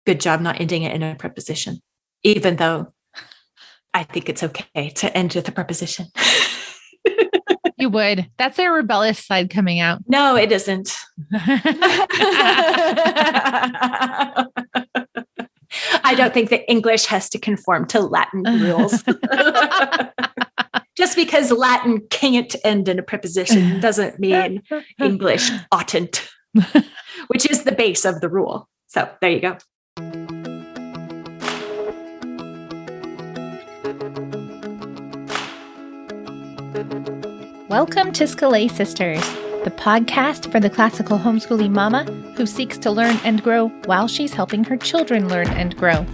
good job not ending it in a preposition, even though I think it's okay to end with a preposition. You would. That's their rebellious side coming out. No, it isn't. I don't think that English has to conform to Latin rules. Just because Latin can't end in a preposition doesn't mean English oughtn't, which is the base of the rule. So there you go. Welcome to Scholé Sisters, the podcast for the classical homeschooling mama who seeks to learn and grow while she's helping her children learn and grow.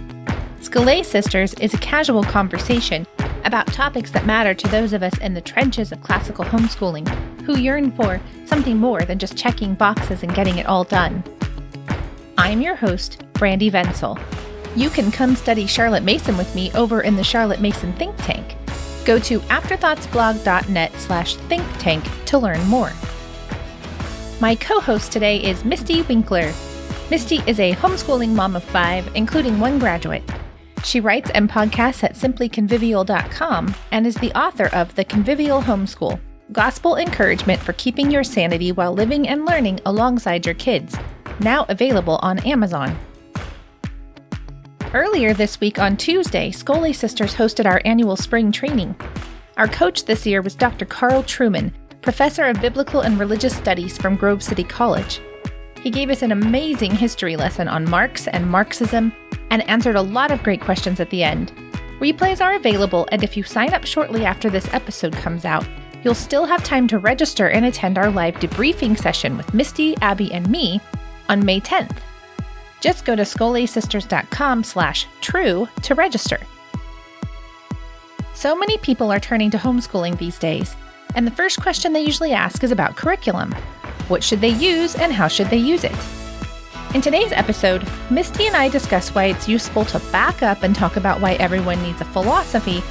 Scholé Sisters is a casual conversation about topics that matter to those of us in the trenches of classical homeschooling who yearn for something more than just checking boxes and getting it all done. I'm your host, Brandy Wenzel. You can come study Charlotte Mason with me over in the Charlotte Mason Think Tank. Go to afterthoughtsblog.net/think tank to learn more. My co-host today is Mystie Winkler. Mystie is a homeschooling mom of 5, including 1 graduate. She writes and podcasts at simplyconvivial.com and is the author of The Convivial Homeschool, Gospel Encouragement for Keeping Your Sanity While Living and Learning Alongside Your Kids, now available on Amazon. Earlier this week on Tuesday, Scholé Sisters hosted our annual spring training. Our coach this year was Dr. Carl Trueman, professor of biblical and religious studies from Grove City College. He gave us an amazing history lesson on Marx and Marxism and answered a lot of great questions at the end. Replays are available, and if you sign up shortly after this episode comes out, you'll still have time to register and attend our live debriefing session with Mystie, Abby, and me on May 10th. Just go to scholésisters.com/true to register. So many people are turning to homeschooling these days, and the first question they usually ask is about curriculum. What should they use and how should they use it? In today's episode, Mystie and I discuss why it's useful to back up and talk about why everyone needs a philosophy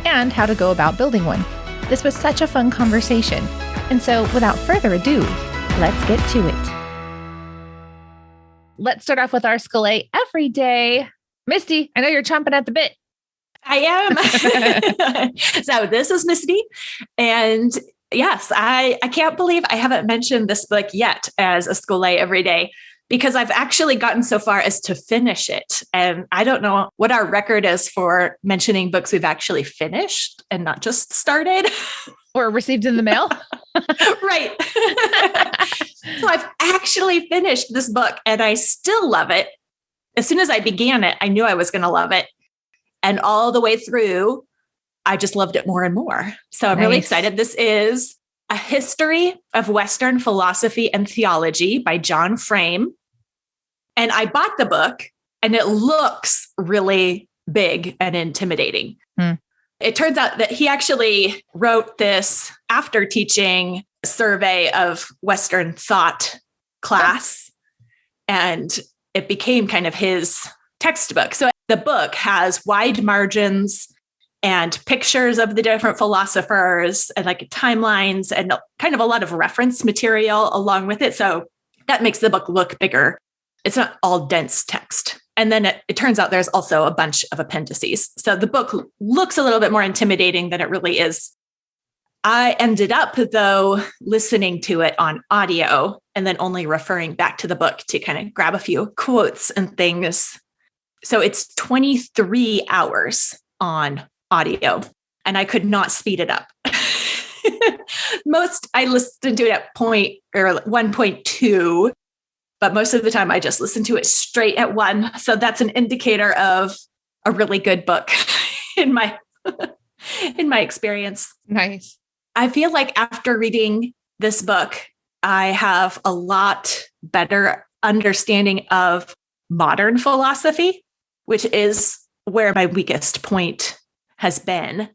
and how to go about building one. This was such a fun conversation, and so without further ado, let's get to it. Let's start off with our Scholé Every Day. Mystie, I know you're chomping at the bit. I am. So this is Mystie. And yes, I can't believe I haven't mentioned this book yet as a Scholé Every Day, because I've actually gotten so far as to finish it. And I don't know what our record is for mentioning books we've actually finished and not just started. Or received in the mail. Right. So I've actually finished this book and I still love it. As soon as I began it, I knew I was going to love it. And all the way through, I just loved it more and more. So I'm really excited. This is A History of Western Philosophy and Theology by John Frame. And I bought the book and it looks really big and intimidating. It turns out that he actually wrote this after teaching a survey of Western thought class, and it became kind of his textbook. So the book has wide margins and pictures of the different philosophers and like timelines and kind of a lot of reference material along with it. So that makes the book look bigger. It's not all dense text. And then it turns out there's also a bunch of appendices. So the book looks a little bit more intimidating than it really is. I ended up, though, listening to it on audio and then only referring back to the book to kind of grab a few quotes and things. So it's 23 hours on audio, and I could not speed it up. I listened to it at 1.2. But most of the time, I just listen to it straight at 1. So that's an indicator of a really good book in my experience. Nice. I feel like after reading this book, I have a lot better understanding of modern philosophy, which is where my weakest point has been.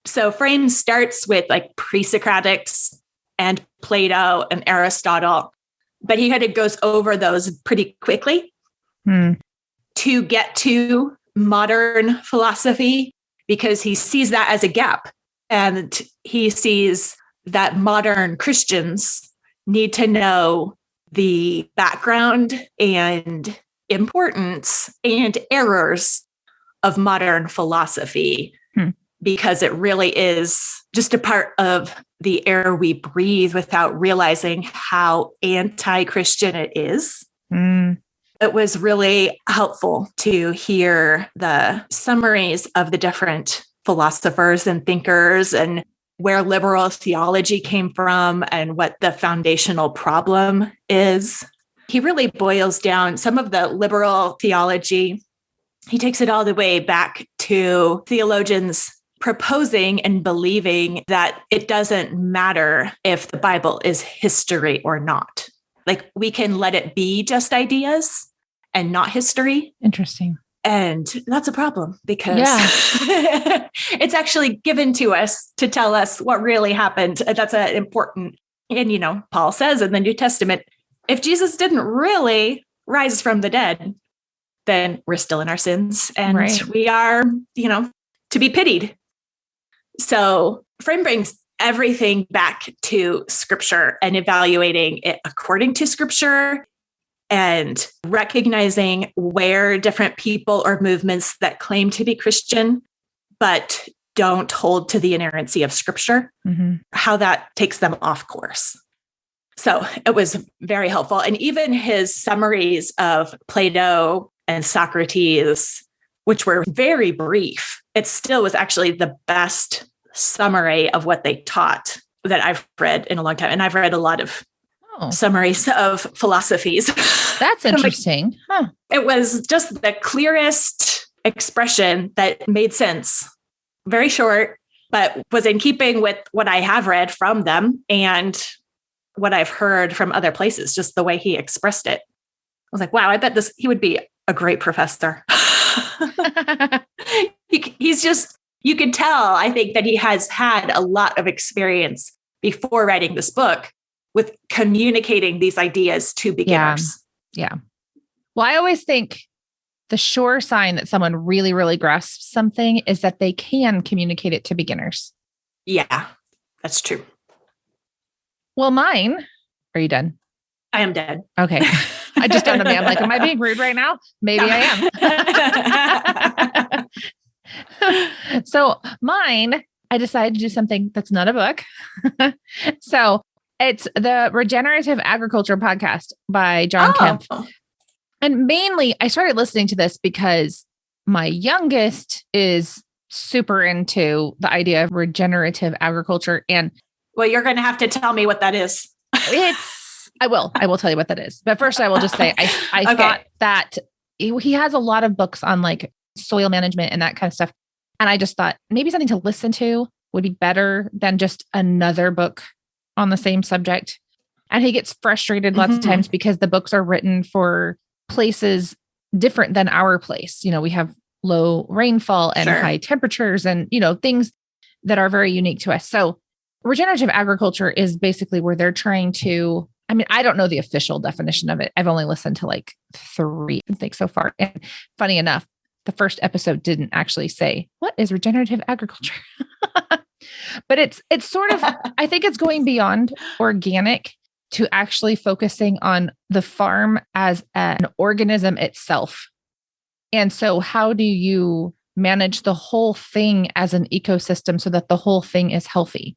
So Frame starts with like pre-Socratics and Plato and Aristotle, but he kind of goes over those pretty quickly to get to modern philosophy, because he sees that as a gap. And he sees that modern Christians need to know the background and importance and errors of modern philosophy, because it really is just a part of the air we breathe without realizing how anti-Christian it is. It was really helpful to hear the summaries of the different philosophers and thinkers and where liberal theology came from and what the foundational problem is. He really boils down some of the liberal theology. He takes it all the way back to theologians proposing and believing that it doesn't matter if the Bible is history or not. Like, we can let it be just ideas and not history. Interesting. And that's a problem because it's actually given to us to tell us what really happened. That's important. And, Paul says in the New Testament, if Jesus didn't really rise from the dead, then we're still in our sins and we are, to be pitied. So Frame brings everything back to Scripture and evaluating it according to Scripture and recognizing where different people or movements that claim to be Christian, but don't hold to the inerrancy of Scripture, how that takes them off course. So it was very helpful. And even his summaries of Plato and Socrates, which were very brief, it still was actually the best summary of what they taught that I've read in a long time. And I've read a lot of summaries of philosophies. That's interesting. It was just the clearest expression that made sense. Very short, but was in keeping with what I have read from them and what I've heard from other places, just the way he expressed it. I was like, wow, I bet he would be a great professor. He's just, you could tell, I think, that he has had a lot of experience before writing this book with communicating these ideas to beginners. Yeah. Well, I always think the sure sign that someone really, really grasps something is that they can communicate it to beginners. Yeah, that's true. Well, mine, are you done? I am dead. Okay. I just dawned on me. I'm like, am I being rude right now? Maybe I am. So mine, I decided to do something that's not a book. So it's the Regenerative Agriculture podcast by John Kemp. And mainly I started listening to this because my youngest is super into the idea of regenerative agriculture. And well, you're going to have to tell me what that is. I will tell you what that is. But first I will just say, I thought that he has a lot of books on like soil management and that kind of stuff. And I just thought maybe something to listen to would be better than just another book on the same subject. And he gets frustrated lots of times because the books are written for places different than our place. We have low rainfall and high temperatures and, things that are very unique to us. So regenerative agriculture is basically where they're trying to, I don't know the official definition of it. I've only listened to like 3, I think, so far. And funny enough, the first episode didn't actually say, what is regenerative agriculture? But it's sort of, I think it's going beyond organic to actually focusing on the farm as an organism itself. And so how do you manage the whole thing as an ecosystem so that the whole thing is healthy?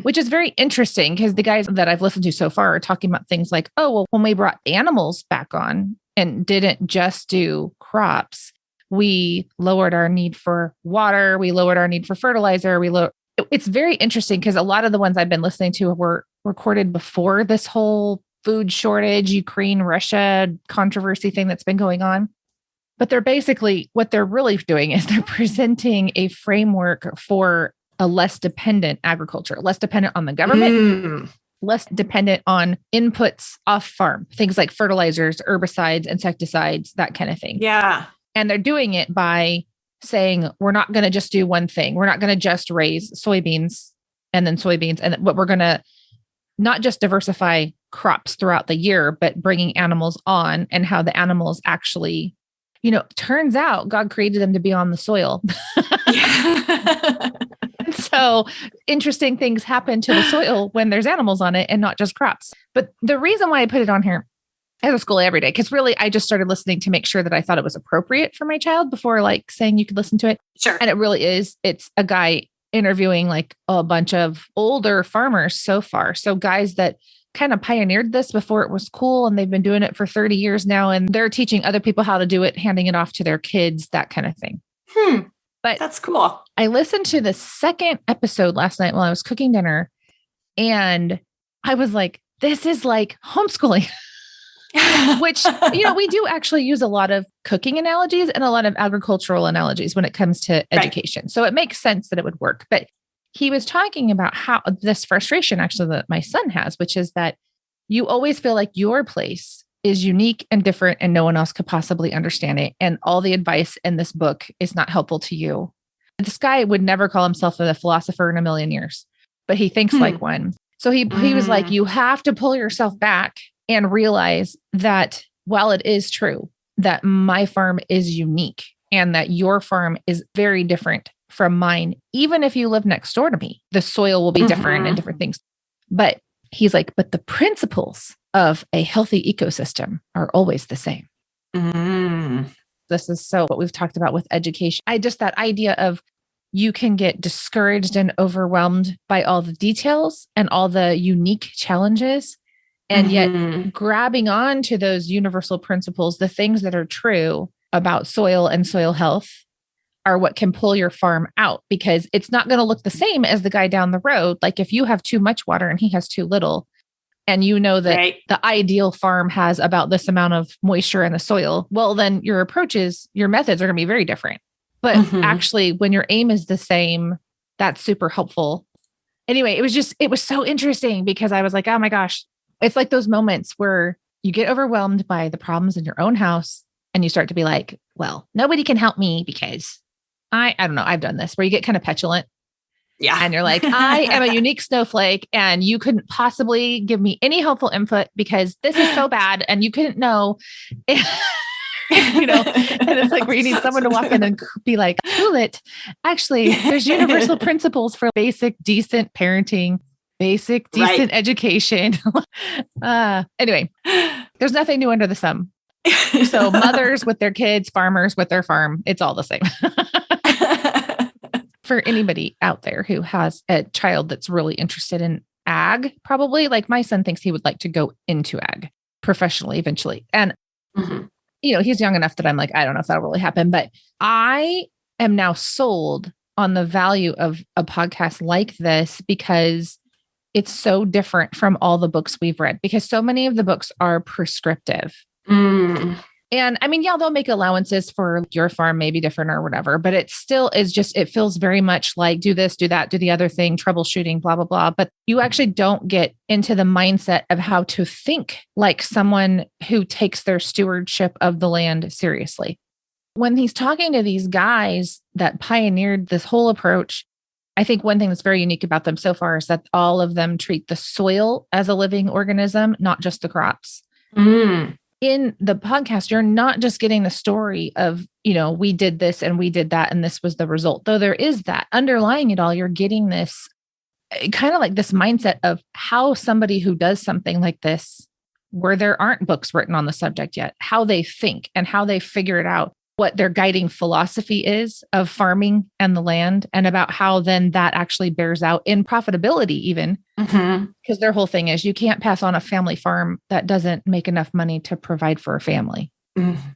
Which is very interesting because the guys that I've listened to so far are talking about things like, oh, well, when we brought animals back on and didn't just do crops, we lowered our need for water, we lowered our need for fertilizer, it's very interesting because a lot of the ones I've been listening to were recorded before this whole food shortage, Ukraine, Russia controversy thing that's been going on. But they're basically, what they're really doing is they're presenting a framework for a less dependent agriculture, less dependent on the government, less dependent on inputs off farm, things like fertilizers, herbicides, insecticides, that kind of thing. Yeah. And they're doing it by saying, we're not going to just do one thing. We're not going to just raise soybeans. But we're going to not just diversify crops throughout the year, but bringing animals on and how the animals actually, turns out God created them to be on the soil. So interesting things happen to the soil when there's animals on it and not just crops. But the reason why I put it on here I have a Scholé every day because really I just started listening to make sure that I thought it was appropriate for my child before like saying you could listen to it. Sure. And it really is. It's a guy interviewing like a bunch of older farmers so far. So guys that kind of pioneered this before it was cool and they've been doing it for 30 years now. And they're teaching other people how to do it, handing it off to their kids, that kind of thing. But that's cool. I listened to the second episode last night while I was cooking dinner and I was like, this is like homeschooling. Which, we do actually use a lot of cooking analogies and a lot of agricultural analogies when it comes to education. Right. So it makes sense that it would work. But he was talking about how this frustration actually that my son has, which is that you always feel like your place is unique and different and no one else could possibly understand it. And all the advice in this book is not helpful to you. This guy would never call himself a philosopher in a million years, but he thinks like one. So he was like, you have to pull yourself back and realize that while it is true that my farm is unique and that your farm is very different from mine, even if you live next door to me, the soil will be different and different things. But he's like, but the principles of a healthy ecosystem are always the same. This is so what we've talked about with education. That idea of you can get discouraged and overwhelmed by all the details and all the unique challenges. And yet grabbing on to those universal principles, the things that are true about soil and soil health are what can pull your farm out because it's not going to look the same as the guy down the road. Like if you have too much water and he has too little, and you know that the ideal farm has about this amount of moisture in the soil, well, then your methods are going to be very different. But actually, when your aim is the same, that's super helpful. Anyway, it was so interesting because I was like, oh my gosh, it's like those moments where you get overwhelmed by the problems in your own house and you start to be like, well, nobody can help me because I don't know. I've done this where you get kind of petulant. Yeah. And you're like, I am a unique snowflake and you couldn't possibly give me any helpful input because this is so bad. And you couldn't know, and it's like where you need someone to walk in and be like, cool it. Actually, there's universal principles for basic, decent parenting, basic, decent education. Anyway, there's nothing new under the sun. So mothers with their kids, farmers with their farm, it's all the same. For anybody out there who has a child that's really interested in ag, probably like my son thinks he would like to go into ag professionally eventually. And, he's young enough that I'm like, I don't know if that'll really happen, but I am now sold on the value of a podcast like this because it's so different from all the books we've read because so many of the books are prescriptive. And I mean, they'll make allowances for your farm, maybe different or whatever, but it still is it feels very much like do this, do that, do the other thing, troubleshooting, blah, blah, blah. But you actually don't get into the mindset of how to think like someone who takes their stewardship of the land seriously. When he's talking to these guys that pioneered this whole approach, I think one thing that's very unique about them so far is that all of them treat the soil as a living organism, not just the crops. In the podcast, you're not just getting the story of, we did this and we did that and this was the result. Though there is that underlying it all, you're getting this kind of like this mindset of how somebody who does something like this, where there aren't books written on the subject yet, how they think and how they figure it out, what their guiding philosophy is of farming and the land, and about how then that actually bears out in profitability even. Because their whole thing is you can't pass on a family farm that doesn't make enough money to provide for a family.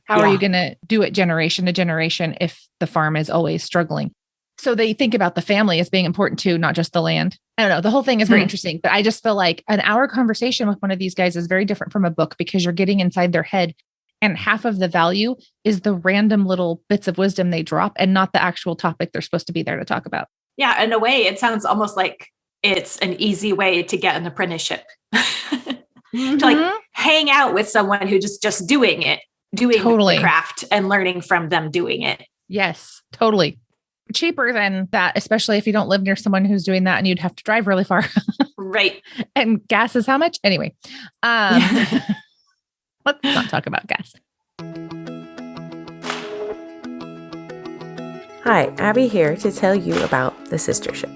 How are you going to do it generation to generation if the farm is always struggling? So they think about the family as being important too, not just the land. I don't know. The whole thing is very interesting, but I just feel like an hour conversation with one of these guys is very different from a book because you're getting inside their head. And half of the value is the random little bits of wisdom they drop and not the actual topic they're supposed to be there to talk about. Yeah. In a way, it sounds almost like it's an easy way to get an apprenticeship. To like hang out with someone who just doing the craft and learning from them doing it. Yes, totally. Cheaper than that, especially if you don't live near someone who's doing that and you'd have to drive really far. Right. And gas is how much? Anyway. Let's not talk about gas. Hi, Abby here to tell you about the Sistership.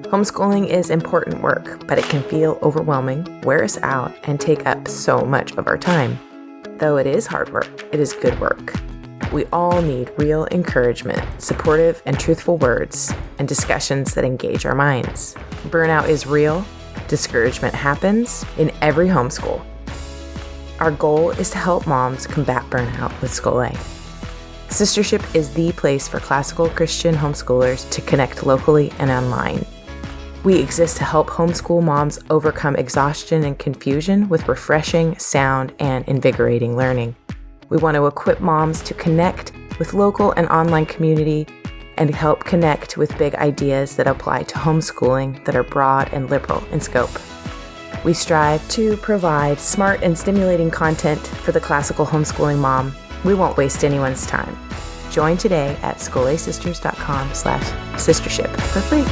Homeschooling is important work, but it can feel overwhelming, wear us out, and take up so much of our time. though it is hard work, it is good work. We all need real encouragement, supportive and truthful words, and discussions that engage our minds. Burnout is real. Discouragement happens in every homeschool. Our goal is to help moms combat burnout with Scholé. Sistership is the place for classical Christian homeschoolers to connect locally and online. We exist to help homeschool moms overcome exhaustion and confusion with refreshing, sound, and invigorating learning. We want to equip moms to connect with local and online community and help connect with big ideas that apply to homeschooling that are broad and liberal in scope. We strive to provide smart and stimulating content for the classical homeschooling mom. We won't waste anyone's time. Join today at scholésisters.com/sistership for free.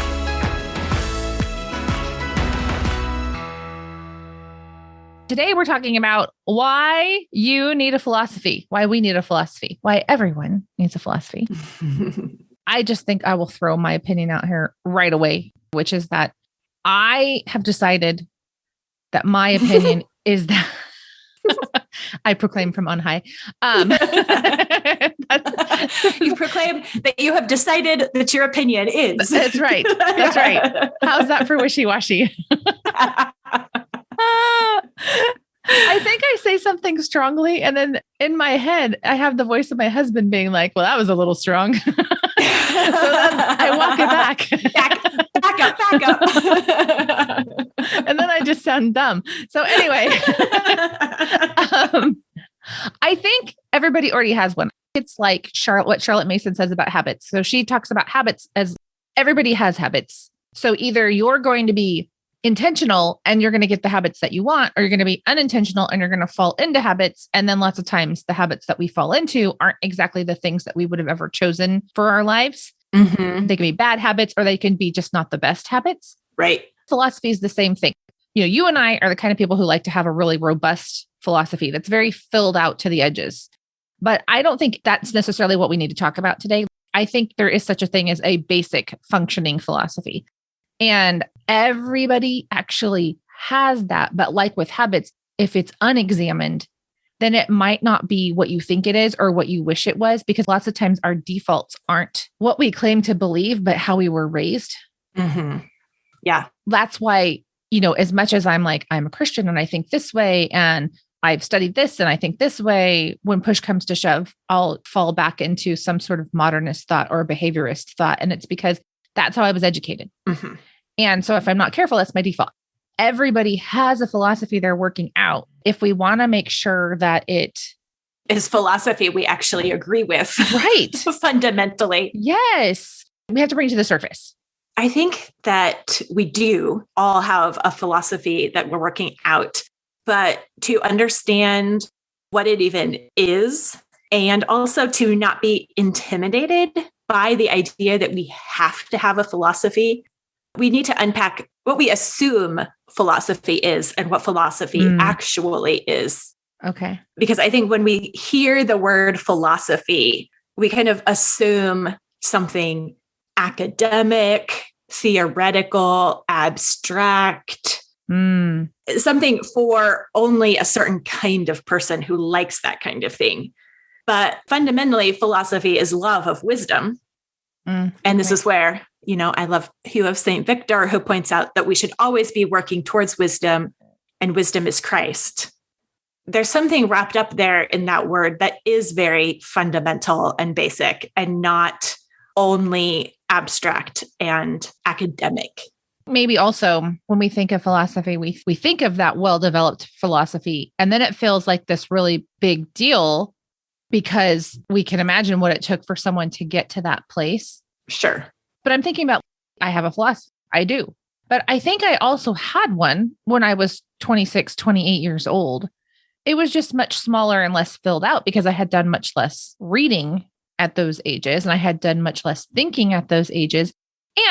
Today, we're talking about why you need a philosophy, why we need a philosophy, why everyone needs a philosophy. I just think I will throw my opinion out here right away, which is that I have decided that my opinion is that I proclaim from on high. You proclaim that you have decided that your opinion is. That's right. That's right. How's that for wishy-washy? I think I say something strongly, and then in my head, I have the voice of my husband being like, well, that was a little strong. So then I walk it back. Back up. And then I just sound dumb. So anyway, I think everybody already has one. It's like what Charlotte Mason says about habits. So she talks about habits as everybody has habits. So either you're going to be intentional and you're going to get the habits that you want, or you're going to be unintentional and you're going to fall into habits. And then lots of times the habits that we fall into aren't exactly the things that we would have ever chosen for our lives. Mm-hmm. They can be bad habits, or they can be just not the best habits. Right. Philosophy is the same thing. You know, you and I are the kind of people who like to have a really robust philosophy that's very filled out to the edges. But I don't think that's necessarily what we need to talk about today. I think there is such a thing as a basic functioning philosophy. And everybody actually has that. But like with habits, if it's unexamined, then it might not be what you think it is or what you wish it was, because lots of times our defaults aren't what we claim to believe, but how we were raised. Mm-hmm. Yeah. That's why, you know, as much as I'm like, I'm a Christian and I think this way, and I've studied this and I think this way, when push comes to shove, I'll fall back into some sort of modernist thought or behaviorist thought. And it's because that's how I was educated. Mm-hmm. And so if I'm not careful, that's my default. Everybody has a philosophy they're working out. If we want to make sure that it is philosophy we actually agree with. Right. Fundamentally. Yes. We have to bring it to the surface. I think that we do all have a philosophy that we're working out, but to understand what it even is, and also to not be intimidated by the idea that we have to have a philosophy, we need to unpack what we assume philosophy is and what philosophy actually is. Okay. Because I think when we hear the word philosophy, we kind of assume something academic, theoretical, abstract, something for only a certain kind of person who likes that kind of thing. But fundamentally, philosophy is love of wisdom. And this is where, you know, I love Hugh of St. Victor, who points out that we should always be working towards wisdom, and wisdom is Christ. There's something wrapped up there in that word that is very fundamental and basic, and not only abstract and academic. Maybe also when we think of philosophy, we think of that well-developed philosophy, and then it feels like this really big deal because we can imagine what it took for someone to get to that place. Sure. But I'm thinking about, I have a philosophy. I do. But I think I also had one when I was 26, 28 years old. It was just much smaller and less filled out because I had done much less reading at those ages, and I had done much less thinking at those ages.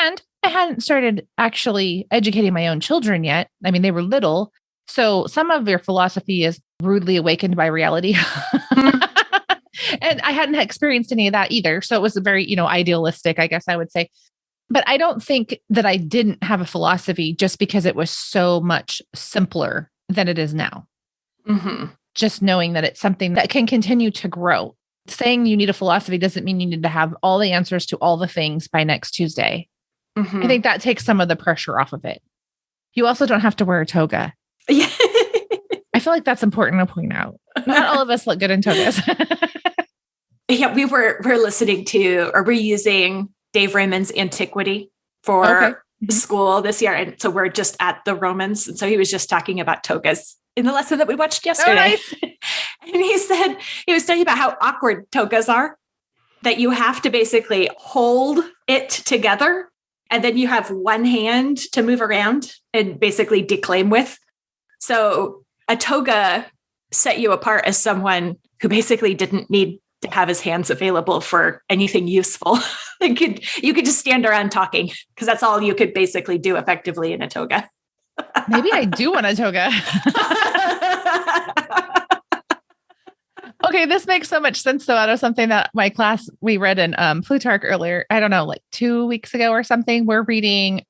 And I hadn't started actually educating my own children yet. I mean, they were little. So some of your philosophy is rudely awakened by reality. And I hadn't experienced any of that either. So it was very, you know, idealistic, I guess I would say. But I don't think that I didn't have a philosophy just because it was so much simpler than it is now. Mm-hmm. just knowing that it's something that can continue to grow. Saying you need a philosophy doesn't mean you need to have all the answers to all the things by next Tuesday. I think that takes some of the pressure off of it. You also don't have to wear a toga. Yeah. I feel like that's important to point out. Not all of us look good in togas. Yeah, we're listening to, or we're using Dave Raymond's Antiquity for school this year. And so we're just at the Romans. And so he was just talking about togas in the lesson that we watched yesterday. Oh, nice. And he said, he was talking about how awkward togas are, that you have to basically hold it together. And then you have one hand to move around and basically declaim with. So a toga set you apart as someone who basically didn't need to have his hands available for anything useful. You could just stand around talking, because that's all you could basically do effectively in a toga. Maybe I do want a toga. Okay, this makes so much sense though, out of something that my class, we read in Plutarch earlier, I don't know, like 2 weeks ago or something. We're reading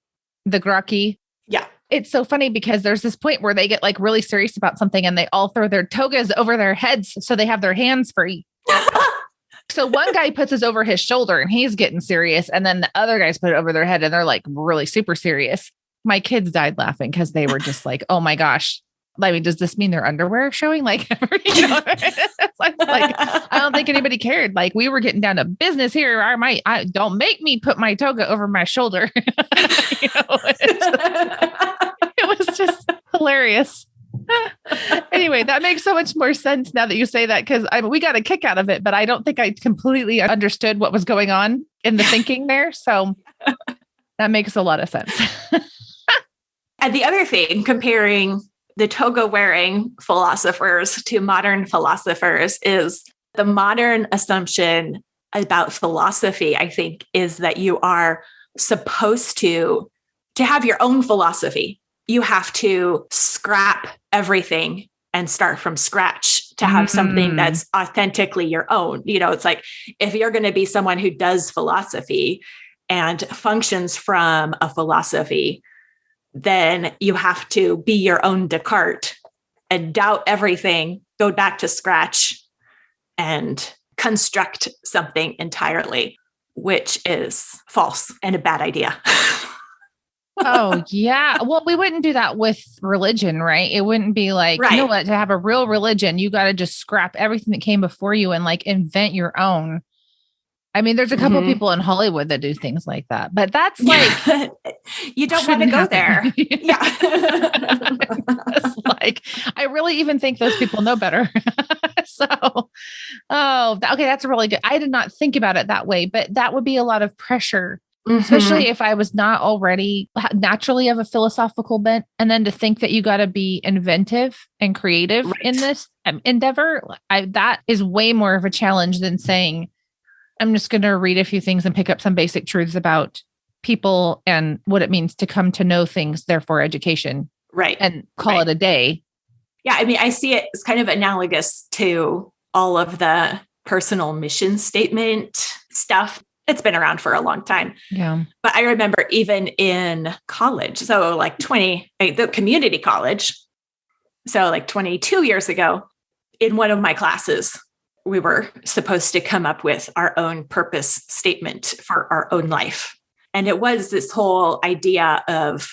the Gracchi. Yeah. It's so funny because there's this point where they get like really serious about something and they all throw their togas over their heads so they have their hands free. So one guy puts his over his shoulder and he's getting serious. And then the other guys put it over their head and they're like really super serious. My kids died laughing because they were just like, oh my gosh. I mean, does this mean their underwear are showing? Like, you know, like, I don't think anybody cared. Like, we were getting down to business here. Don't make me put my toga over my shoulder. You know, it was just hilarious. Anyway, that makes so much more sense now that you say that, because we got a kick out of it, but I don't think I completely understood what was going on in the thinking there. So that makes a lot of sense. And the other thing, comparing the toga wearing philosophers to modern philosophers, is the modern assumption about philosophy, I think, is that you are supposed to have your own philosophy. You have to scrap everything and start from scratch to have something that's authentically your own. You know, it's like, if you're going to be someone who does philosophy and functions from a philosophy, then you have to be your own Descartes and doubt everything, go back to scratch and construct something entirely, which is false and a bad idea. Oh, yeah. Well, we wouldn't do that with religion, right? It wouldn't be like, you know what, to have a real religion, you got to just scrap everything that came before you and like invent your own. I mean, there's a couple people in Hollywood that do things like that, but that's like, you don't want to go there. Yeah. It's like, I really even think those people know better. So, okay. That's really good. I did not think about it that way, but that would be a lot of pressure, especially if I was not already naturally of a philosophical bent. And then to think that you got to be inventive and creative in this endeavor, that is way more of a challenge than saying, I'm just going to read a few things and pick up some basic truths about people and what it means to come to know things, therefore education. Right. And call it a day. Yeah. I mean, I see it as kind of analogous to all of the personal mission statement stuff. It's been around for a long time. Yeah. But I remember even in college, so like the community college. So like 22 years ago, in one of my classes, we were supposed to come up with our own purpose statement for our own life. And it was this whole idea of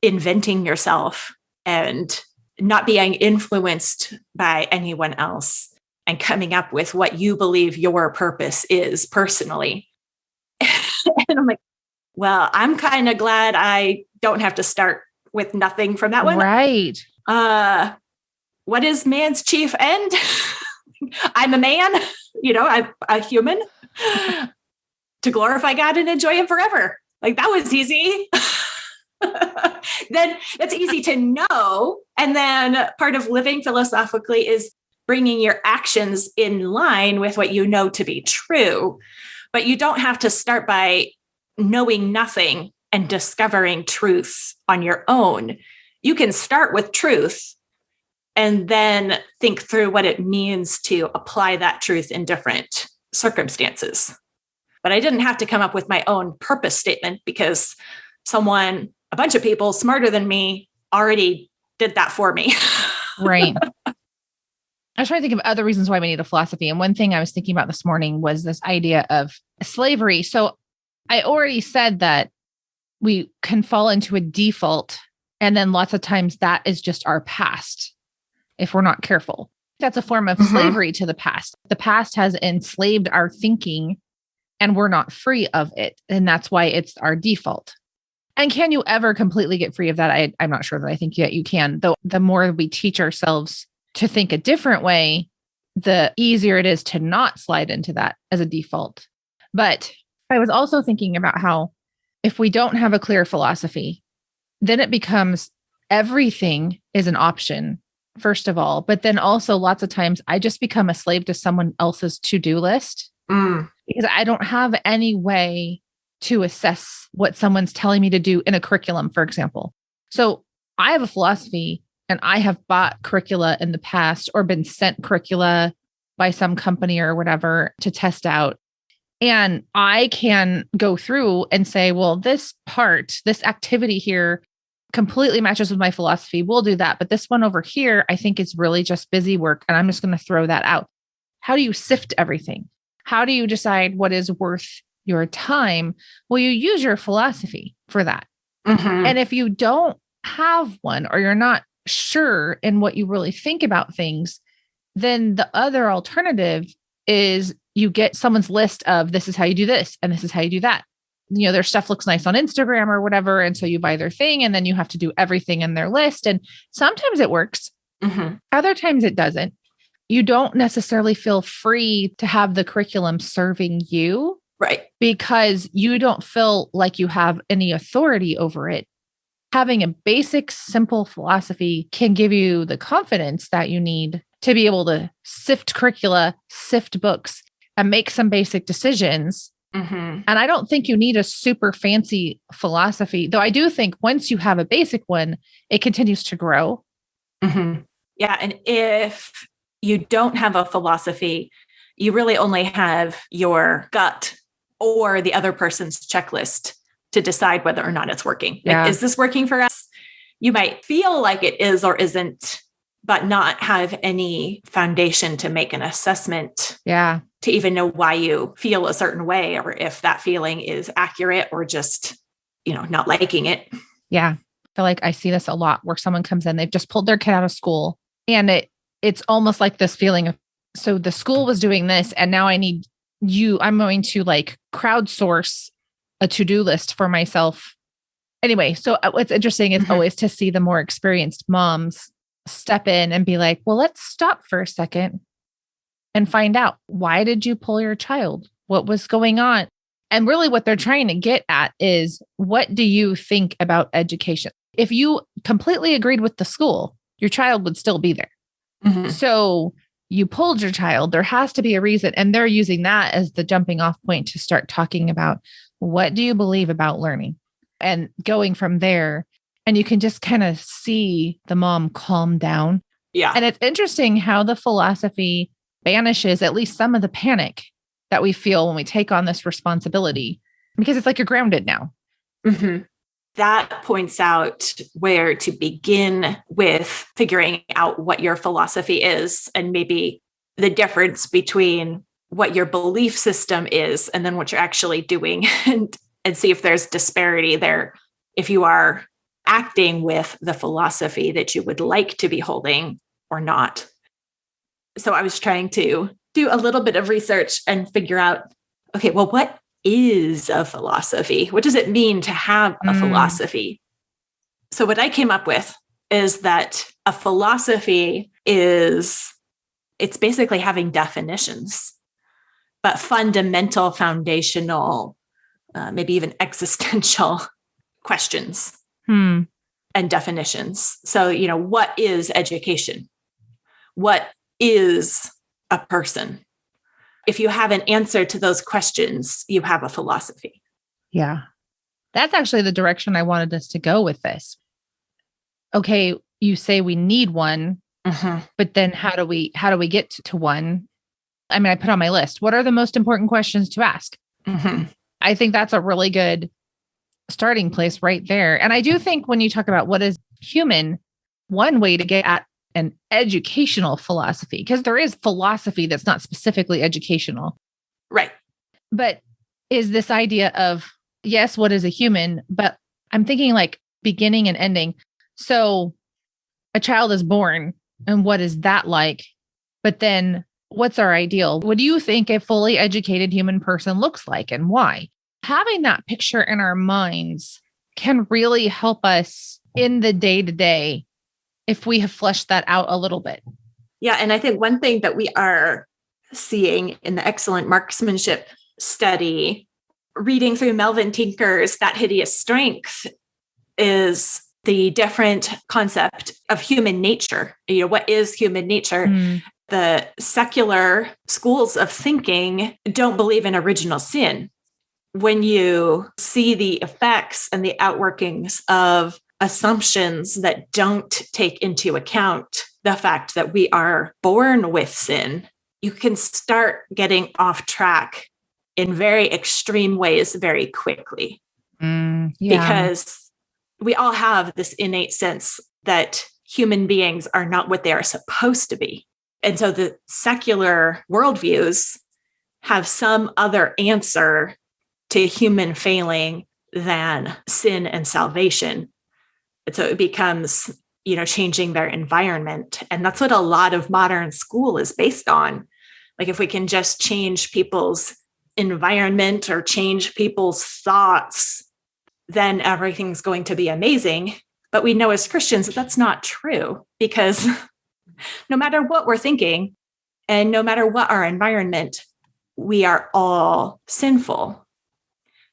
inventing yourself and not being influenced by anyone else and coming up with what you believe your purpose is personally. And I'm like, well, I'm kind of glad I don't have to start with nothing from that one. Right. What is man's chief end? I'm a man, I'm a human, to glorify God and enjoy him forever. Like, that was easy. Then that's easy to know. And then part of living philosophically is bringing your actions in line with what you know to be true. But you don't have to start by knowing nothing and discovering truth on your own. You can start with truth and then think through what it means to apply that truth in different circumstances. But I didn't have to come up with my own purpose statement because a bunch of people smarter than me already did that for me. Right. I was trying to think of other reasons why we need a philosophy. And one thing I was thinking about this morning was this idea of slavery. So I already said that we can fall into a default. And then lots of times that is just our past if we're not careful. That's a form of slavery to the past. The past has enslaved our thinking and we're not free of it. And that's why it's our default. And can you ever completely get free of that? I'm not sure that I think yet you can. Though the more we teach ourselves to think a different way, the easier it is to not slide into that as a default. But I was also thinking about how if we don't have a clear philosophy, then it becomes everything is an option, first of all. But then also lots of times I just become a slave to someone else's to-do list because I don't have any way to assess what someone's telling me to do in a curriculum, for example. So I have a philosophy and I have bought curricula in the past or been sent curricula by some company or whatever to test out. And I can go through and say, well, this activity here completely matches with my philosophy. We'll do that. But this one over here, I think is really just busy work. And I'm just going to throw that out. How do you sift everything? How do you decide what is worth your time? Well, you use your philosophy for that. And if you don't have one, or you're not sure in what you really think about things, then the other alternative is you get someone's list of this is how you do this and this is how you do that. You know, their stuff looks nice on Instagram or whatever. And so you buy their thing and then you have to do everything in their list. And sometimes it works. Other times it doesn't. You don't necessarily feel free to have the curriculum serving you. Right. Because you don't feel like you have any authority over it. Having a basic, simple philosophy can give you the confidence that you need to be able to sift curricula, sift books, and make some basic decisions. And I don't think you need a super fancy philosophy, though I do think once you have a basic one, it continues to grow. Yeah. And if you don't have a philosophy, you really only have your gut or the other person's checklist to decide whether or not it's working. Yeah. Like, is this working for us? You might feel like it is or isn't, but not have any foundation to make an assessment. Yeah. To even know why you feel a certain way, or if that feeling is accurate or just, not liking it. Yeah. I feel like I see this a lot where someone comes in, they've just pulled their kid out of school and it's almost like this feeling of, so the school was doing this and now I'm going to like crowdsource a to-do list for myself. Anyway, so what's interesting is always to see the more experienced moms step in and be like, well, let's stop for a second and find out, why did you pull your child? What was going on? And really what they're trying to get at is, what do you think about education? If you completely agreed with the school, your child would still be there. So you pulled your child, there has to be a reason. And they're using that as the jumping off point to start talking about, what do you believe about learning? And going from there, and you can just kind of see the mom calm down. Yeah. And it's interesting how the philosophy banishes at least some of the panic that we feel when we take on this responsibility, because it's like you're grounded now. That points out where to begin with figuring out what your philosophy is, and maybe the difference between what your belief system is and then what you're actually doing, and see if there's disparity there. If you are acting with the philosophy that you would like to be holding or not. So I was trying to do a little bit of research and figure out, okay, well, what is a philosophy? What does it mean to have a philosophy? So what I came up with is that a philosophy it's basically having definitions, but fundamental, foundational, maybe even existential questions and definitions. So, what is education? What is a person? If you have an answer to those questions, you have a philosophy. Yeah. That's actually the direction I wanted us to go with this. Okay, you say we need one, but then how do we get to one? I mean, I put on my list, what are the most important questions to ask? I think that's a really good starting place right there. And I do think when you talk about what is human, one way to get at an educational philosophy, because there is philosophy that's not specifically educational. Right. But is this idea of, yes, what is a human? But I'm thinking like beginning and ending. So a child is born, and what is that like? But then what's our ideal? What do you think a fully educated human person looks like, and why? Having that picture in our minds can really help us in the day-to-day if we have fleshed that out a little bit. Yeah. And I think one thing that we are seeing in the excellent marksmanship study, reading through Melvin Tinker's That Hideous Strength, is the different concept of human nature. What is human nature? The secular schools of thinking don't believe in original sin. When you see the effects and the outworkings of assumptions that don't take into account the fact that we are born with sin, you can start getting off track in very extreme ways very quickly. Because we all have this innate sense that human beings are not what they are supposed to be. And so the secular worldviews have some other answer to human failing than sin and salvation. And so it becomes, changing their environment. And that's what a lot of modern school is based on. Like if we can just change people's environment or change people's thoughts, then everything's going to be amazing. But we know as Christians that that's not true, because no matter what we're thinking and no matter what our environment, we are all sinful.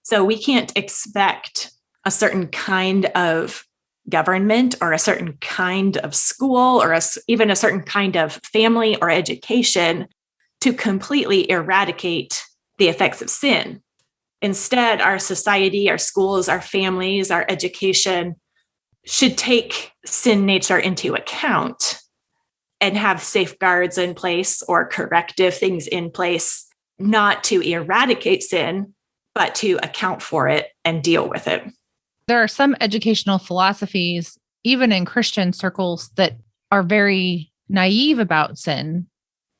So we can't expect a certain kind of government or a certain kind of school or even a certain kind of family or education to completely eradicate the effects of sin. Instead, our society, our schools, our families, our education should take sin nature into account and have safeguards in place or corrective things in place, not to eradicate sin, but to account for it and deal with it. There are some educational philosophies, even in Christian circles, that are very naive about sin.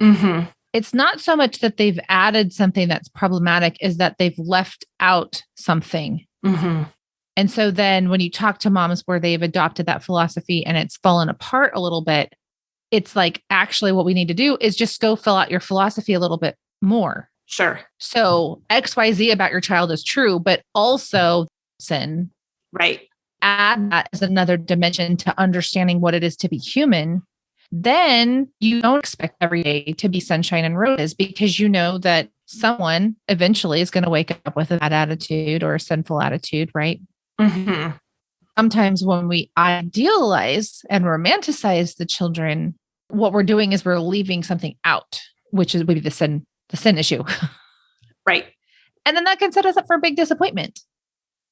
Mm-hmm. It's not so much that they've added something that's problematic, is that they've left out something. Mm-hmm. And so then when you talk to moms where they've adopted that philosophy and it's fallen apart a little bit, it's like, actually what we need to do is just go fill out your philosophy a little bit more. Sure. So XYZ about your child is true, but also sin. Right. Add that as another dimension to understanding what it is to be human. Then you don't expect every day to be sunshine and roses, because you know that someone eventually is going to wake up with a bad attitude or a sinful attitude, right? Mm-hmm. Sometimes when we idealize and romanticize the children, what we're doing is we're leaving something out, which is maybe the sin issue. Right. And then that can set us up for a big disappointment.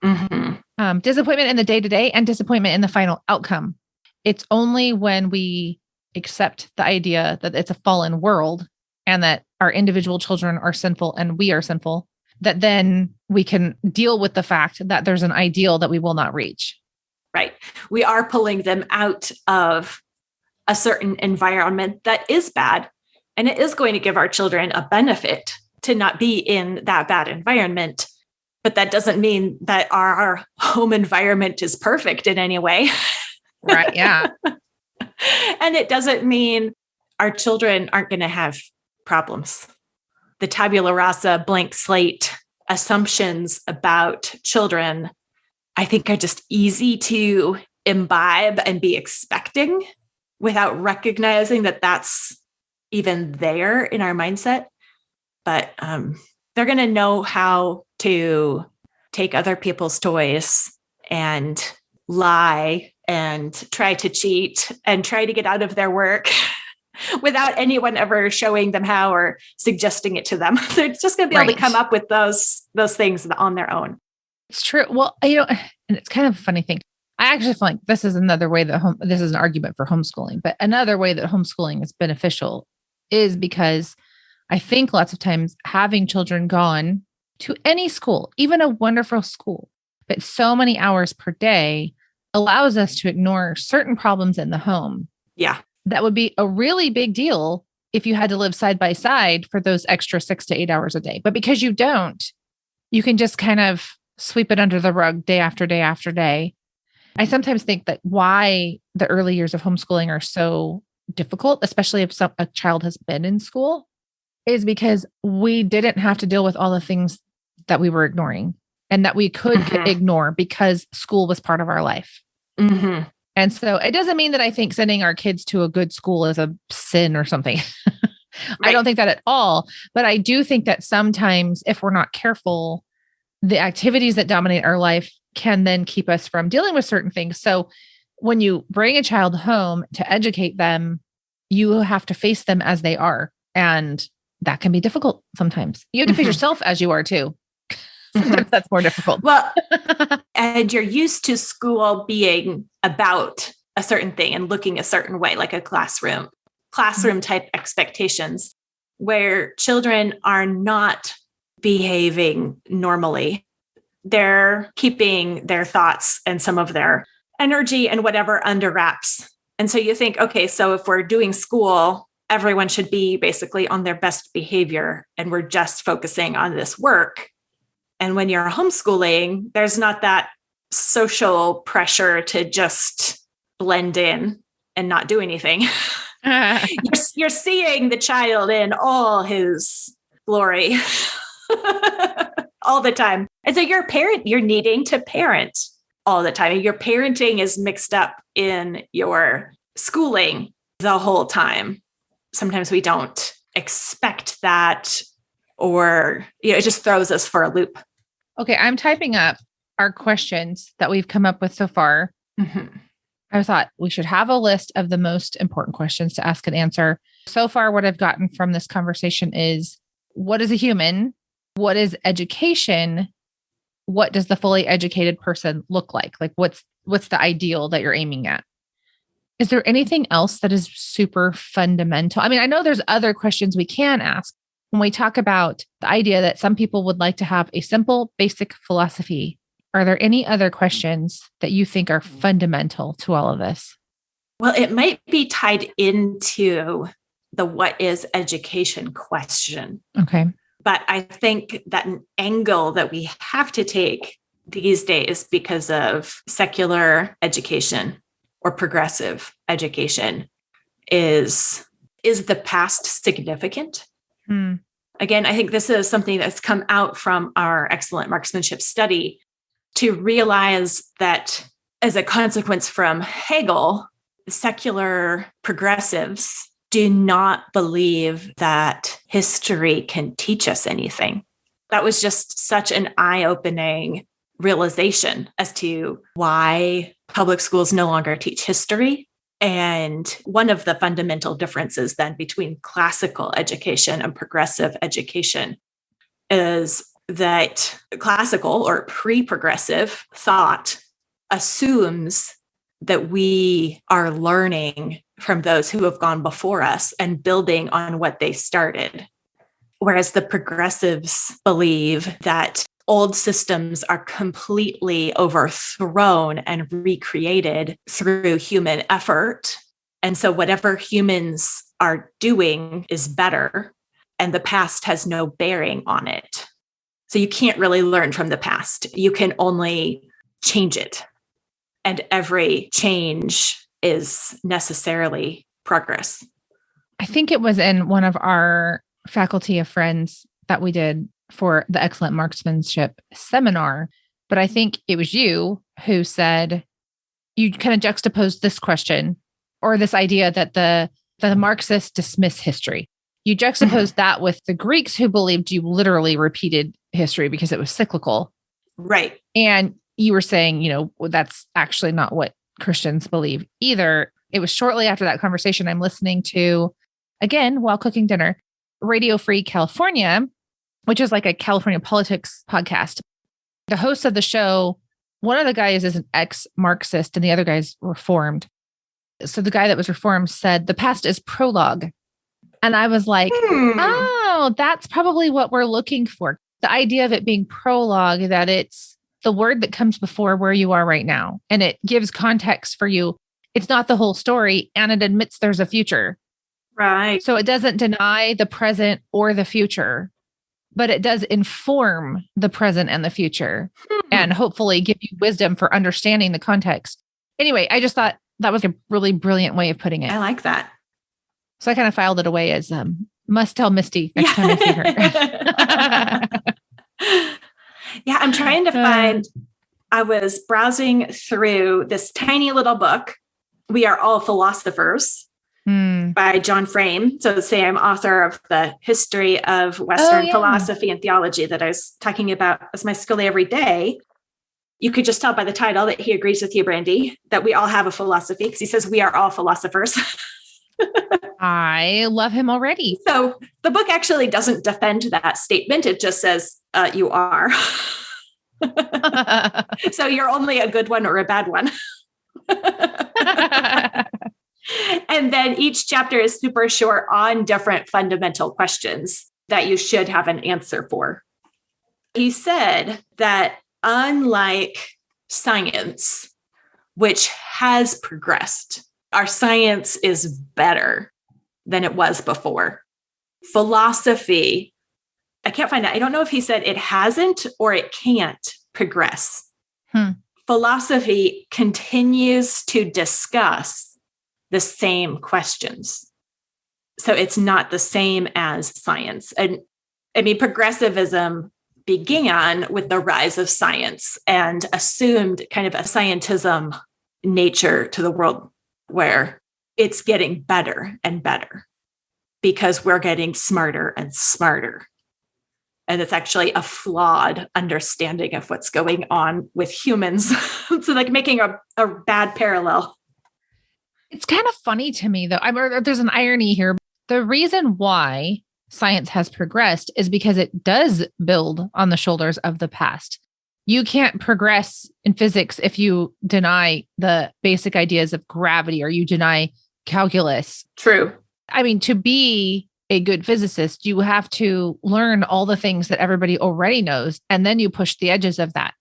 Mm-hmm. Disappointment in the day-to-day and disappointment in the final outcome. It's only when we accept the idea that it's a fallen world and that our individual children are sinful and we are sinful, that then we can deal with the fact that there's an ideal that we will not reach. Right. We are pulling them out of a certain environment that is bad, and it is going to give our children a benefit to not be in that bad environment. But that doesn't mean that our home environment is perfect in any way. Right. Yeah. And it doesn't mean our children aren't going to have problems. The tabula rasa, blank slate assumptions about children, I think, are just easy to imbibe and be expecting without recognizing that that's even there in our mindset. But they're going to know how to take other people's toys and lie and try to cheat and try to get out of their work without anyone ever showing them how or suggesting it to them. They're just going to be able to come up with those things on their own. It's true. Well, and it's kind of a funny thing. I actually feel like this is another way that this is an argument for homeschooling, but another way that homeschooling is beneficial is because I think lots of times having children gone to any school, even a wonderful school, but so many hours per day allows us to ignore certain problems in the home. Yeah. that would be a really big deal if you had to live side by side for those extra 6 to 8 hours a day. But because you don't, you can just kind of sweep it under the rug day after day after day. I sometimes think that why the early years of homeschooling are so difficult, especially if a child has been in school, is because we didn't have to deal with all the things that we were ignoring and that we could ignore because school was part of our life. Mm-hmm. And so it doesn't mean that I think sending our kids to a good school is a sin or something. Right. I don't think that at all. But I do think that sometimes if we're not careful, the activities that dominate our life can then keep us from dealing with certain things. So when you bring a child home to educate them, you have to face them as they are. And that can be difficult sometimes. You have to face yourself as you are too. Sometimes that's more difficult. Well, and you're used to school being about a certain thing and looking a certain way, like a classroom type expectations, where children are not behaving normally. They're keeping their thoughts and some of their energy and whatever under wraps. And so you think, okay, so if we're doing school, everyone should be basically on their best behavior and we're just focusing on this work. And when you're homeschooling, there's not that social pressure to just blend in and not do anything. You're seeing the child in all his glory all the time. And so you're a parent, you're needing to parent all the time. Your parenting is mixed up in your schooling the whole time. Sometimes we don't expect that, or it just throws us for a loop. Okay, I'm typing up our questions that we've come up with so far. I thought we should have a list of the most important questions to ask and answer. So far, what I've gotten from this conversation is, what is a human? What is education? What does the fully educated person look like? Like what's the ideal that you're aiming at? Is there anything else that is super fundamental? I mean, I know there's other questions we can ask when we talk about the idea that some people would like to have a simple, basic philosophy. Are there any other questions that you think are fundamental to all of this? Well, it might be tied into the what is education question. Okay. But I think that an angle that we have to take these days because of secular education or progressive education is the past significant? Again, I think this is something that's come out from our excellent marksmanship study to realize that as a consequence from Hegel, secular progressives do not believe that history can teach us anything. That was just such an eye-opening realization as to why public schools no longer teach history. And one of the fundamental differences then between classical education and progressive education is that classical or pre-progressive thought assumes that we are learning from those who have gone before us and building on what they started. Whereas the progressives believe that old systems are completely overthrown and recreated through human effort. And so whatever humans are doing is better, and the past has no bearing on it. So you can't really learn from the past. You can only change it. And every change is necessarily progress. I think it was in one of our faculty of friends that we did for the excellent marksmanship seminar. But I think it was you who said, you kind of juxtaposed this question or this idea that the Marxists dismiss history. You juxtaposed that with the Greeks who believed you literally repeated history because it was cyclical. Right. And you were saying, that's actually not what Christians believe either. It was shortly after that conversation, I'm listening to, again, while cooking dinner, Radio Free California, which is like a California politics podcast. The host of the show, one of the guys is an ex-Marxist and the other guy's reformed. So the guy that was reformed said, the past is prologue. And I was like, oh, that's probably what we're looking for. The idea of it being prologue, that it's the word that comes before where you are right now. And it gives context for you. it's not the whole story, and it admits there's a future. Right. So it doesn't deny the present or the future, but it does inform the present and the future and hopefully give you wisdom for understanding the context. Anyway, I just thought that was a really brilliant way of putting it. I like that. So I kind of filed it away as must tell Misty next time I see her. Yeah, I'm trying to find, I was browsing through this tiny little book, We Are All Philosophers, by John Frame. So the same author of the history of Western philosophy and theology that I was talking about as my Scholé Every Day. You could just tell by the title that he agrees with you, Brandy, that we all have a philosophy, because he says we are all philosophers. I love him already. So the book actually doesn't defend that statement. It just says you are. So you're only a good one or a bad one. And then each chapter is super short on different fundamental questions that you should have an answer for. He said that unlike science, which has progressed, our science is better than it was before. Philosophy, I can't find that. I don't know if he said it hasn't or it can't progress. Philosophy continues to discuss the same questions. So it's not the same as science. And I mean, progressivism began with the rise of science and assumed kind of a scientism nature to the world where it's getting better and better because we're getting smarter and smarter. And it's actually a flawed understanding of what's going on with humans. So like making a bad parallel. It's kind of funny to me, though. There's an irony here. The reason why science has progressed is because it does build on the shoulders of the past. You can't progress in physics if you deny the basic ideas of gravity or you deny calculus. True. I mean, to be a good physicist, you have to learn all the things that everybody already knows, and then you push the edges of that.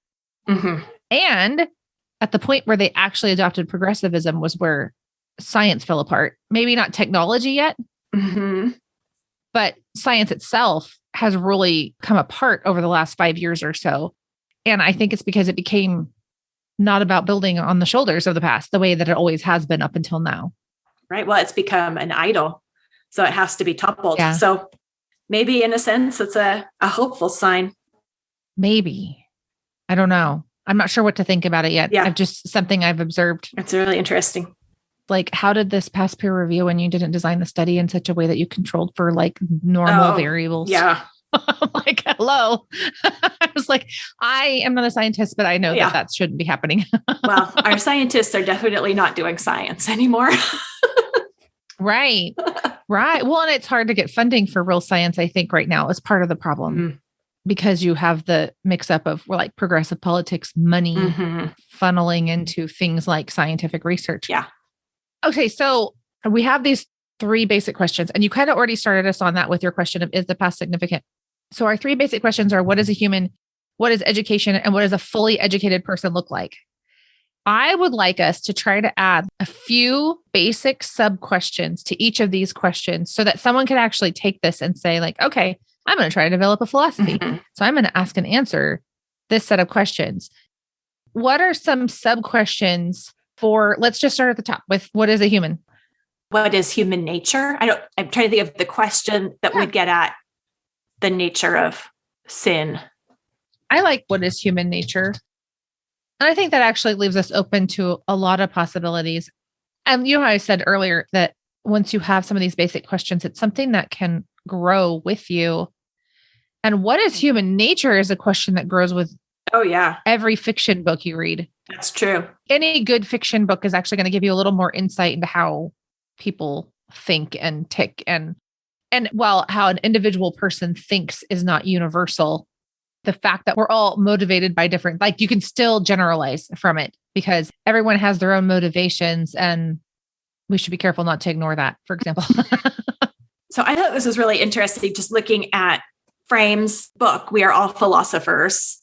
And at the point where they actually adopted progressivism was where science fell apart. Maybe not technology yet, but science itself has really come apart over the last 5 years or so. And I think it's because it became not about building on the shoulders of the past the way that it always has been up until now. Right. Well, it's become an idol. So it has to be toppled. Yeah. So maybe in a sense, it's a hopeful sign. Maybe. I don't know. I'm not sure what to think about it yet. Yeah. I've just something I've observed. It's really interesting. Like, how did this pass peer review when you didn't design the study in such a way that you controlled for like normal variables? Yeah. I'm like, hello. I was like, I am not a scientist, but I know that shouldn't be happening. Well, our scientists are definitely not doing science anymore. Right. Well, and it's hard to get funding for real science, I think, right now is part of the problem because you have the mix up of like progressive politics, money funneling into things like scientific research. Yeah. Okay. So we have these 3 basic questions, and you kind of already started us on that with your question of, is the past significant? So our 3 basic questions are, what is a human? What is education? And what does a fully educated person look like? I would like us to try to add a few basic sub questions to each of these questions so that someone could actually take this and say like, okay, I'm going to try to develop a philosophy. So I'm going to ask and answer this set of questions. What are some sub questions for, let's just start at the top with, what is a human? What is human nature? I'm trying to think of the question that would get at the nature of sin. I like what is human nature. And I think that actually leaves us open to a lot of possibilities. And you know, I said earlier that once you have some of these basic questions, it's something that can grow with you. And what is human nature is a question that grows with every fiction book you read. That's true. Any good fiction book is actually going to give you a little more insight into how people think and tick. And while how an individual person thinks is not universal, the fact that we're all motivated by different, like you can still generalize from it because everyone has their own motivations and we should be careful not to ignore that, for example. So I thought this was really interesting, just looking at Frame's book, We Are All Philosophers.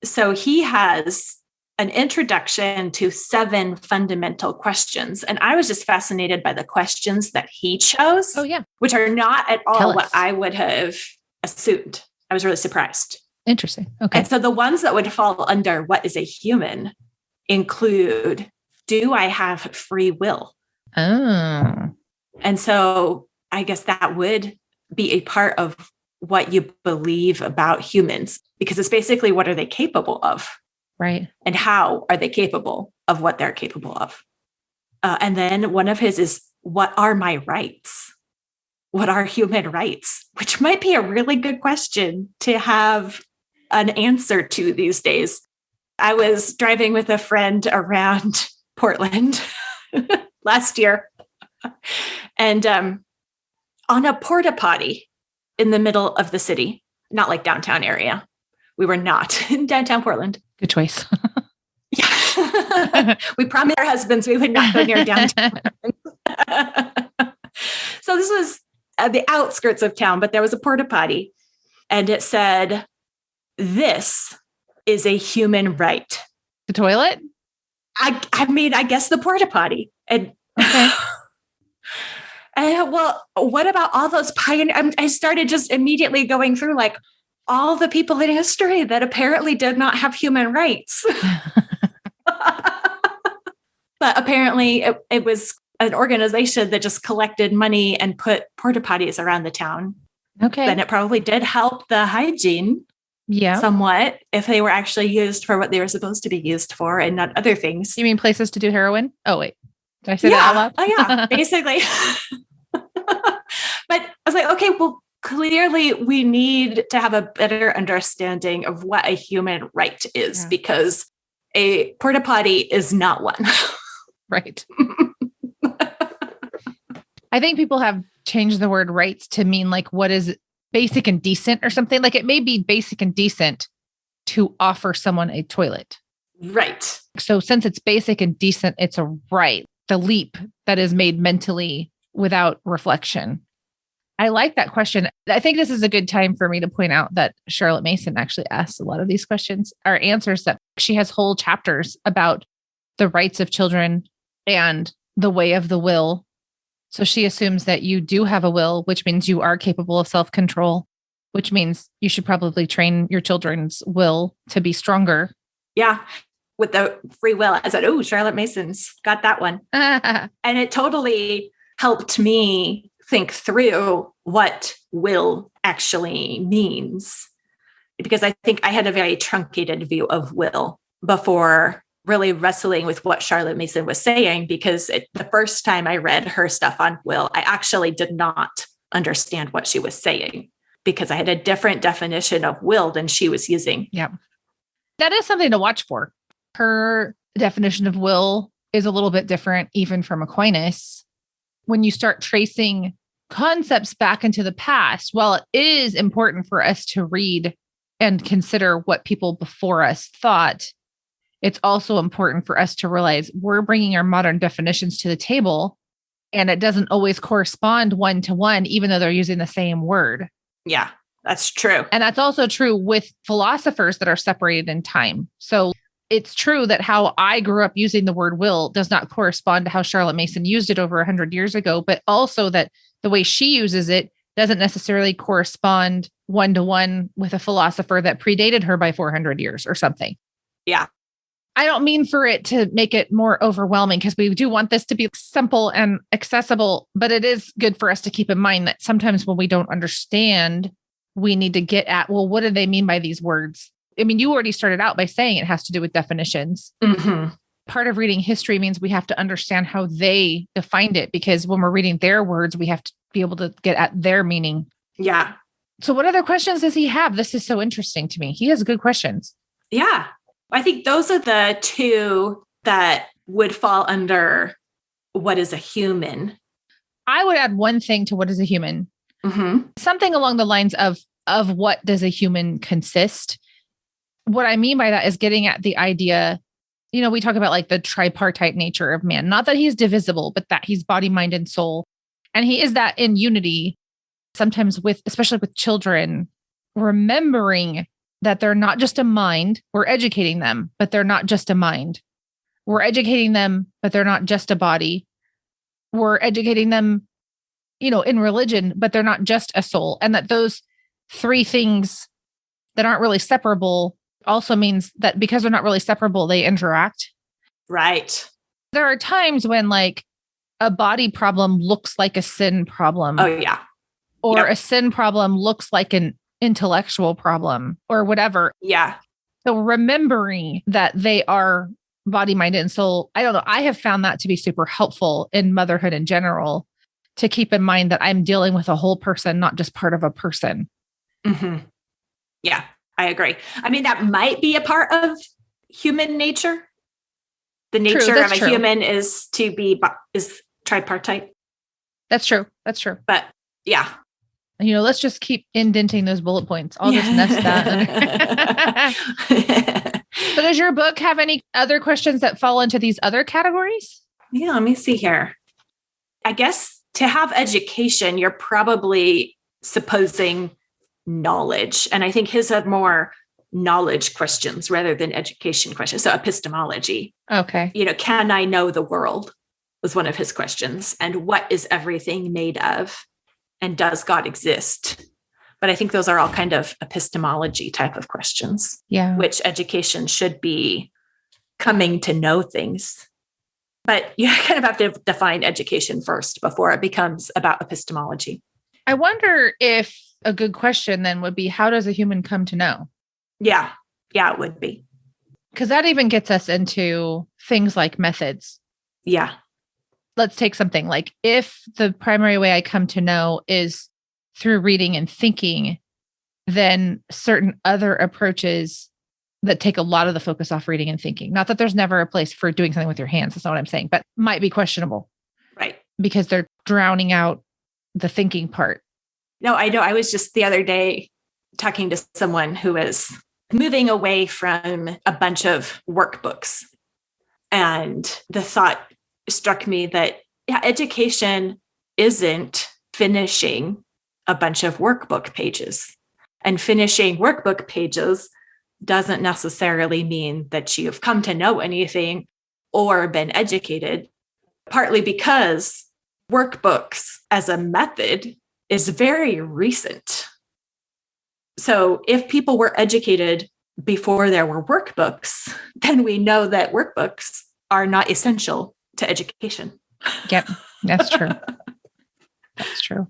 So he has an introduction to 7 fundamental questions. And I was just fascinated by the questions that he chose. Oh, yeah. Which are not at all Tell what us. I would have assumed. I was really surprised. Interesting. Okay. And so the ones that would fall under what is a human include, do I have free will? Oh. And so I guess that would be a part of what you believe about humans, because it's basically, what are they capable of? Right. And how are they capable of what they're capable of? And then one of his is, what are my rights? What are human rights? Which might be a really good question to have an answer to these days. I was driving with a friend around Portland last year, and on a porta potty in the middle of the city, not like downtown area. We were not in downtown Portland. Good choice. Yeah. We promised our husbands we would not go near downtown. So this was at the outskirts of town, but there was a porta potty, and it said, "This is a human right." The toilet? I mean, I guess the porta potty. And Okay. well, what about all those pioneers? I started just immediately going through like all the people in history that apparently did not have human rights. But apparently it was an organization that just collected money and put porta potties around the town. Okay. Then it probably did help the hygiene somewhat if they were actually used for what they were supposed to be used for and not other things. You mean places to do heroin? Oh, wait. Did I say that out loud? Oh, yeah, basically. But I was like, okay, well, clearly we need to have a better understanding of what a human right is, because a porta potty is not one. Right. I think people have changed the word rights to mean like what is basic and decent or something. Like it may be basic and decent to offer someone a toilet. Right. So since it's basic and decent, it's a right. The leap that is made mentally without reflection. I like that question. I think this is a good time for me to point out that Charlotte Mason actually asks a lot of these questions, are answers that she has whole chapters about the rights of children and the way of the will. So she assumes that you do have a will, which means you are capable of self-control, which means you should probably train your children's will to be stronger. Yeah. With the free will. I said, oh, Charlotte Mason's got that one. And it totally helped me think through what will actually means. Because I think I had a very truncated view of will before really wrestling with what Charlotte Mason was saying, because the first time I read her stuff on will, I actually did not understand what she was saying because I had a different definition of will than she was using. Yeah. That is something to watch for. Her definition of will is a little bit different, even from Aquinas. When you start tracing concepts back into the past, while it is important for us to read and consider what people before us thought, it's also important for us to realize we're bringing our modern definitions to the table, and it doesn't always correspond one-to-one, even though they're using the same word. Yeah, that's true. And that's also true with philosophers that are separated in time. So it's true that how I grew up using the word will does not correspond to how Charlotte Mason used it over 100 years ago, but also that the way she uses it doesn't necessarily correspond one-to-one with a philosopher that predated her by 400 years or something. Yeah. I don't mean for it to make it more overwhelming, because we do want this to be simple and accessible, but it is good for us to keep in mind that sometimes when we don't understand, we need to get at, well, what do they mean by these words? I mean, you already started out by saying it has to do with definitions. Mm-hmm. Part of reading history means we have to understand how they defined it, because when we're reading their words, we have to be able to get at their meaning. Yeah. So what other questions does he have? This is so interesting to me. He has good questions. Yeah. I think those are the two that would fall under what is a human. I would add one thing to what is a human. Mm-hmm. Something along the lines of what does a human consist? What I mean by that is getting at the idea, we talk about like the tripartite nature of man, not that he's divisible, but that he's body, mind, and soul. And he is that in unity, sometimes especially with children, remembering that they're not just a mind. We're educating them, but they're not just a mind. We're educating them, but they're not just a body. We're educating them, in religion, but they're not just a soul. And that those three things that aren't really separable also means that because they're not really separable, they interact. Right. There are times when like a body problem looks like a sin problem. Oh, yeah. Or a sin problem looks like an intellectual problem or whatever. Yeah. So remembering that they are body, mind, and soul, I don't know. I have found that to be super helpful in motherhood in general, to keep in mind that I'm dealing with a whole person, not just part of a person. Mm-hmm. Yeah, I agree. I mean, that might be a part of human nature. The nature of a human is tripartite. That's true. That's true. But yeah. Let's just keep indenting those bullet points. I'll just nest that. So does your book have any other questions that fall into these other categories? Yeah, let me see here. I guess to have education, you're probably supposing knowledge. And I think his have more knowledge questions rather than education questions. So epistemology. Okay. Can I know the world was one of his questions. And what is everything made of? And does God exist? But I think those are all kind of epistemology type of questions. Yeah. Which education should be coming to know things. But you kind of have to define education first before it becomes about epistemology. I wonder if a good question then would be, how does a human come to know? Yeah. Yeah, it would be. Because that even gets us into things like methods. Yeah. Let's take something like, if the primary way I come to know is through reading and thinking, then certain other approaches that take a lot of the focus off reading and thinking. Not that there's never a place for doing something with your hands. That's not what I'm saying, but might be questionable. Right. Because they're drowning out the thinking part. No, I know. I was just the other day talking to someone who was moving away from a bunch of workbooks. And the thought struck me that, education isn't finishing a bunch of workbook pages. And finishing workbook pages doesn't necessarily mean that you've come to know anything or been educated, partly because workbooks as a method is very recent. So if people were educated before there were workbooks, then we know that workbooks are not essential to education. Yep, that's true. That's true.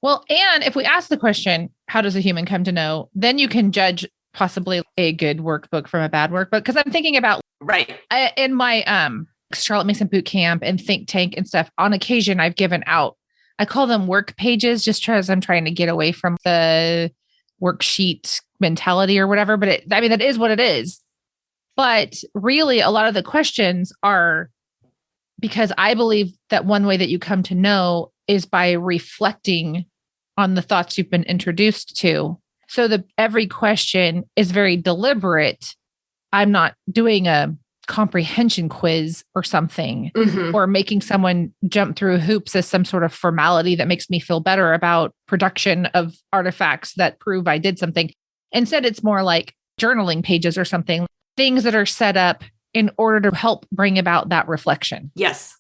Well, and if we ask the question, how does a human come to know? Then you can judge possibly a good workbook from a bad workbook. Because I'm thinking about, right, in my Charlotte Mason boot camp and think tank and stuff, on occasion I've given out, I call them work pages just because I'm trying to get away from the worksheet mentality or whatever. But that is what it is. But really, a lot of the questions are because I believe that one way that you come to know is by reflecting on the thoughts you've been introduced to. So every question is very deliberate. I'm not doing a comprehension quiz or something, or making someone jump through hoops as some sort of formality that makes me feel better about production of artifacts that prove I did something. Instead, it's more like journaling pages or something, things that are set up in order to help bring about that reflection. Yes.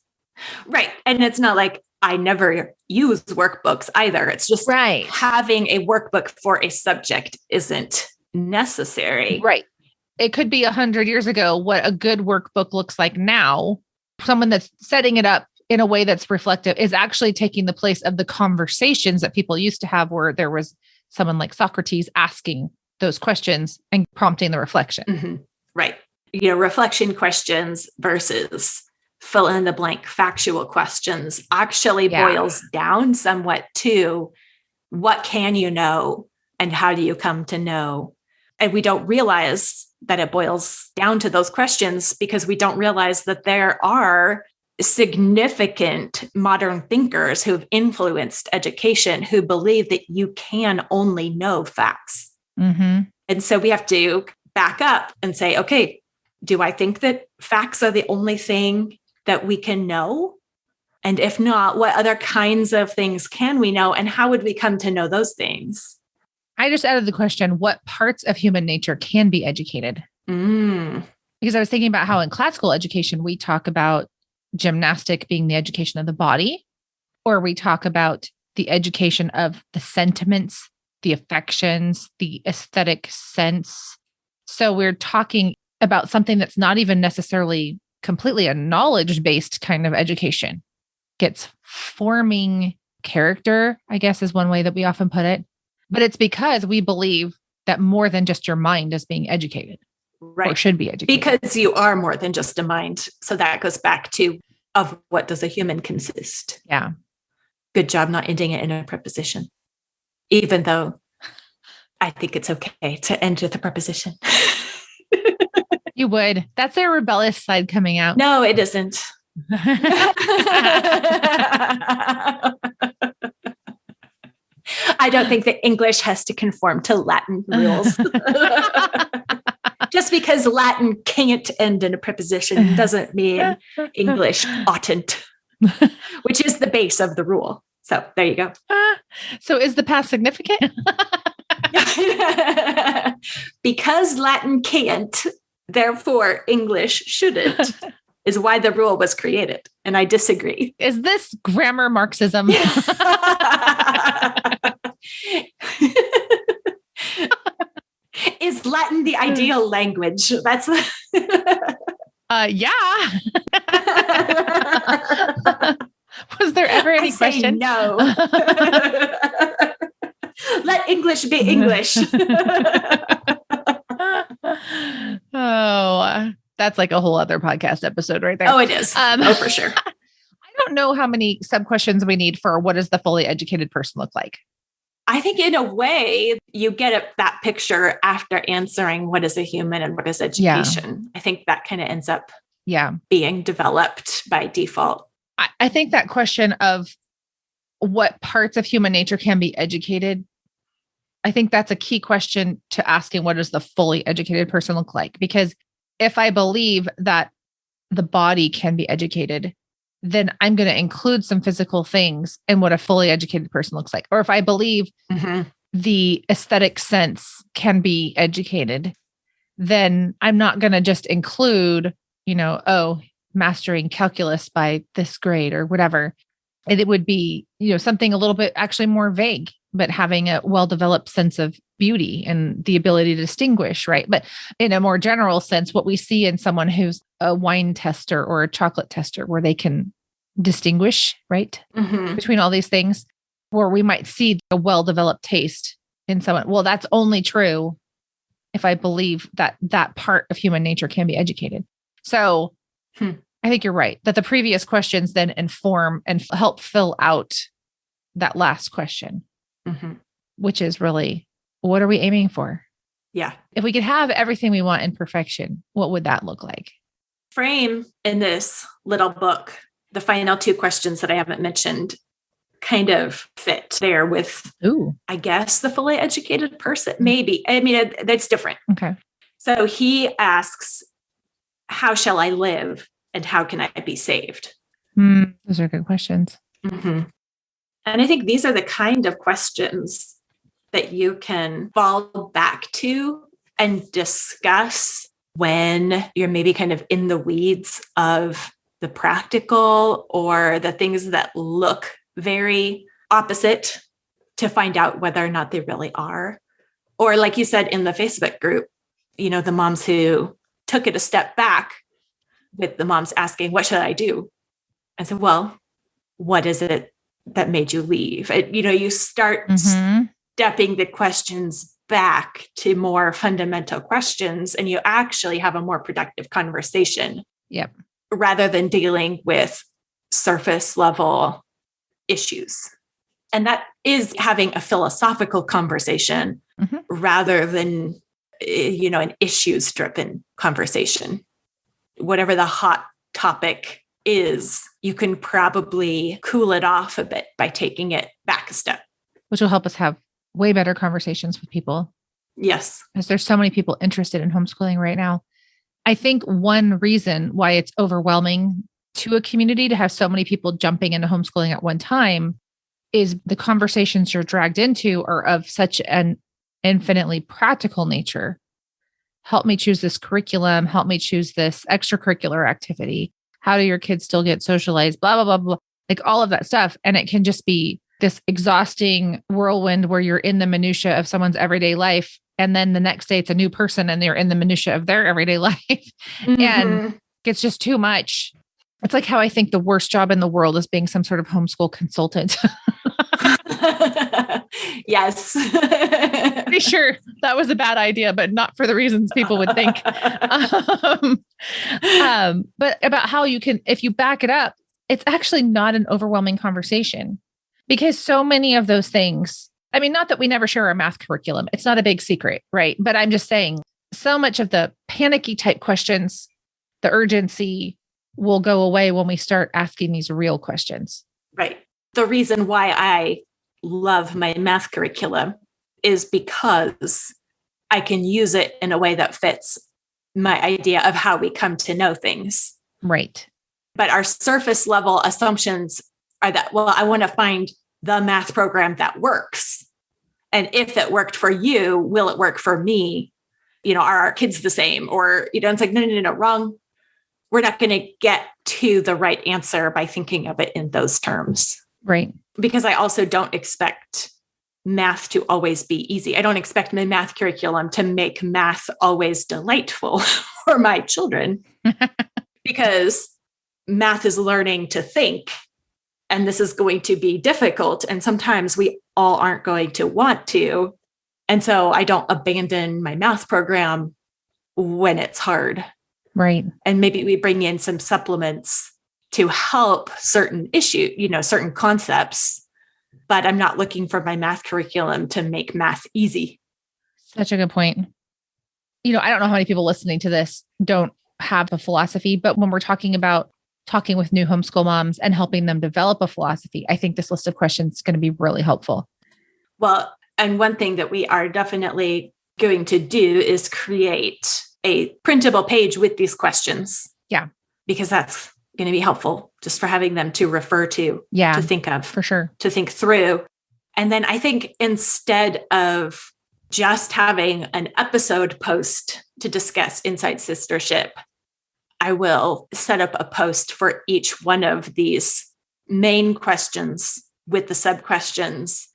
Right. And it's not like I never use workbooks either. It's just having a workbook for a subject isn't necessary. Right. It could be 100 years ago what a good workbook looks like now. Someone that's setting it up in a way that's reflective is actually taking the place of the conversations that people used to have, where there was someone like Socrates asking those questions and prompting the reflection. Right. Reflection questions versus fill in the blank factual questions actually boils down somewhat to what can you know and how do you come to know? And we don't realize that it boils down to those questions because we don't realize that there are significant modern thinkers who've influenced education who believe that you can only know facts. And so we have to back up and say, okay, do I think that facts are the only thing that we can know? And if not, what other kinds of things can we know? And how would we come to know those things? I just added the question, what parts of human nature can be educated? Because I was thinking about how in classical education, we talk about gymnastic being the education of the body, or we talk about the education of the sentiments, the affections, the aesthetic sense. So we're talking about something that's not even necessarily completely a knowledge-based kind of education. It's forming character, I guess, is one way that we often put it. But it's because we believe that more than just your mind is being educated. Right. Or should be educated. Because you are more than just a mind. So that goes back to, of what does a human consist? Yeah. Good job not ending it in a preposition. Even though I think it's okay to end with a preposition. You would. That's their rebellious side coming out. No, it isn't. I don't think that English has to conform to Latin rules. Just because Latin can't end in a preposition doesn't mean English oughtn't, which is the base of the rule. So there you go. So is the past significant? Because Latin can't, therefore English shouldn't, is why the rule was created. And I disagree. Is this grammar Marxism? Is Latin the ideal language? That's yeah. Was there ever any question? No. Let English be English. Oh, that's like a whole other podcast episode right there. Oh, it is. For sure. I don't know how many sub-questions we need for what does the fully educated person look like? I think in a way you get that picture after answering what is a human and what is education. Yeah. I think that kind of ends up being developed by default. I think that question of what parts of human nature can be educated, I think that's a key question to asking what does the fully educated person look like? Because if I believe that the body can be educated, then I'm going to include some physical things in what a fully educated person looks like. Or if I believe the aesthetic sense can be educated, then I'm not going to just include, mastering calculus by this grade or whatever. It would be, something a little bit actually more vague, but having a well-developed sense of beauty and the ability to distinguish, right? But in a more general sense, what we see in someone who's a wine tester or a chocolate tester, where they can distinguish, right? Between all these things, where we might see a well-developed taste in someone. Well, that's only true if I believe that that part of human nature can be educated. So I think you're right, that the previous questions then inform and help fill out that last question, which is really, what are we aiming for? Yeah. If we could have everything we want in perfection, what would that look like? Frame in this little book, the final two questions that I haven't mentioned kind of fit there with, I guess, the fully educated person. Maybe. I mean, that's different. Okay. So he asks, how shall I live and how can I be saved? Those are good questions. And I think these are the kind of questions that you can fall back to and discuss when you're maybe kind of in the weeds of the practical or the things that look very opposite, to find out whether or not they really are. Or like you said in the Facebook group, the moms who took it a step back, with the moms asking, what should I do? I said, well, what is it that made you leave? You start stepping the questions back to more fundamental questions, and you actually have a more productive conversation. Yep. Rather than dealing with surface level issues. And that is having a philosophical conversation rather than, an issues driven conversation. Whatever the hot topic is, you can probably cool it off a bit by taking it back a step. Which will help us have way better conversations with people. Yes. Because there's so many people interested in homeschooling right now. I think one reason why it's overwhelming to a community to have so many people jumping into homeschooling at one time is the conversations you're dragged into are of such an infinitely practical nature. Help me choose this curriculum. Help me choose this extracurricular activity. How do your kids still get socialized? Blah, blah, blah, blah. Like all of that stuff. And it can just be this exhausting whirlwind where you're in the minutia of someone's everyday life. And then the next day it's a new person and they're in the minutia of their everyday life. And it's just too much. It's like how I think the worst job in the world is being some sort of homeschool consultant. Yes. Pretty sure that was a bad idea, but not for the reasons people would think. But about how you can, if you back it up, it's actually not an overwhelming conversation because so many of those things, I mean, not that we never share our math curriculum. It's not a big secret, right? But I'm just saying so much of the panicky type questions, the urgency will go away when we start asking these real questions. Right. The reason why I love my math curriculum is because I can use it in a way that fits my idea of how we come to know things. Right. But our surface level assumptions are that, well, I want to find the math program that works. And if it worked for you, will it work for me? Are our kids the same? Or, it's like, no, wrong. We're not going to get to the right answer by thinking of it in those terms. Right. Because I also don't expect math to always be easy. I don't expect my math curriculum to make math always delightful for my children because math is learning to think, and this is going to be difficult. And sometimes we all aren't going to want to. And so I don't abandon my math program when it's hard. Right. And maybe we bring in some supplements to help certain issues, certain concepts, but I'm not looking for my math curriculum to make math easy. Such a good point. I don't know how many people listening to this don't have a philosophy, but when we're talking about talking with new homeschool moms and helping them develop a philosophy, I think this list of questions is going to be really helpful. Well, and one thing that we are definitely going to do is create a printable page with these questions. Yeah. Because that's going to be helpful just for having them to refer to, to think of, for sure, to think through. And then I think instead of just having an episode post to discuss inside sistership, I will set up a post for each one of these main questions with the sub questions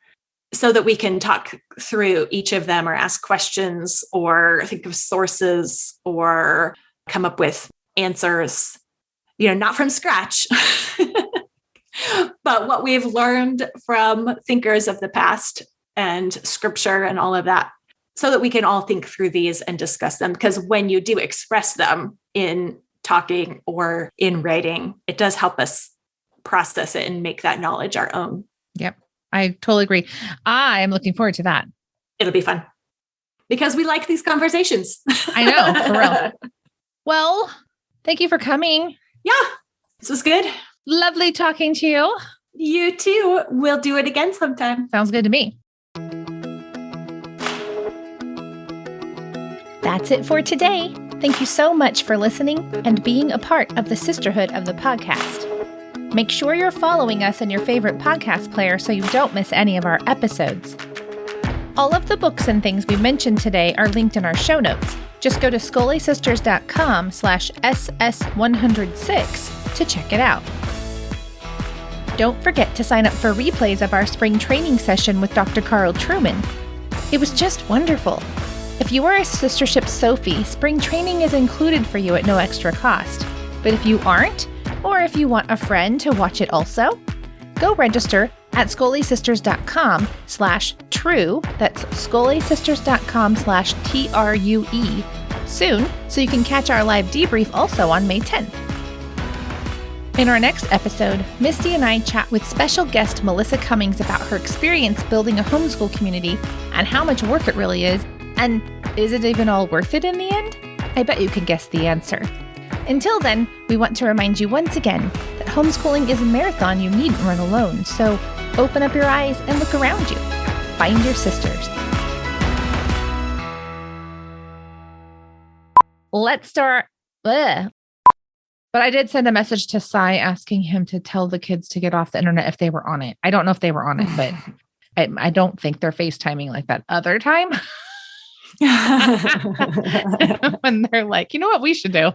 so that we can talk through each of them or ask questions or think of sources or come up with answers, not from scratch, but what we've learned from thinkers of the past and scripture and all of that, so that we can all think through these and discuss them. Because when you do express them in talking or in writing, it does help us process it and make that knowledge our own. Yep. I totally agree. I am looking forward to that. It'll be fun because we like these conversations. I know, for real. Well, thank you for coming. Yeah, this was good. Lovely talking to you. You too. We'll do it again sometime. Sounds good to me. That's it for today. Thank you so much for listening and being a part of the sisterhood of the podcast. Make sure you're following us in your favorite podcast player so you don't miss any of our episodes. All of the books and things we mentioned today are linked in our show notes. Just go to scholésisters.com/SS106 to check it out. Don't forget to sign up for replays of our spring training session with Dr. Carl Trueman. It was just wonderful. If you are a Sistership Sophie, spring training is included for you at no extra cost. But if you aren't, or if you want a friend to watch it also, go register at scholésisters.com/true. That's scholésisters.com/TRUE soon, so you can catch our live debrief also on May 10th. In our next episode, Misty and I chat with special guest Melissa Cummings about her experience building a homeschool community and how much work it really is, and is it even all worth it in the end? I bet you can guess the answer. Until then, we want to remind you once again that homeschooling is a marathon you needn't run alone, so open up your eyes and look around you. Find your sisters. Let's start. But I did send a message to Sai asking him to tell the kids to get off the internet if they were on it. I don't know if they were on it, but I don't think they're FaceTiming like that other time. When they're like, you know what we should do?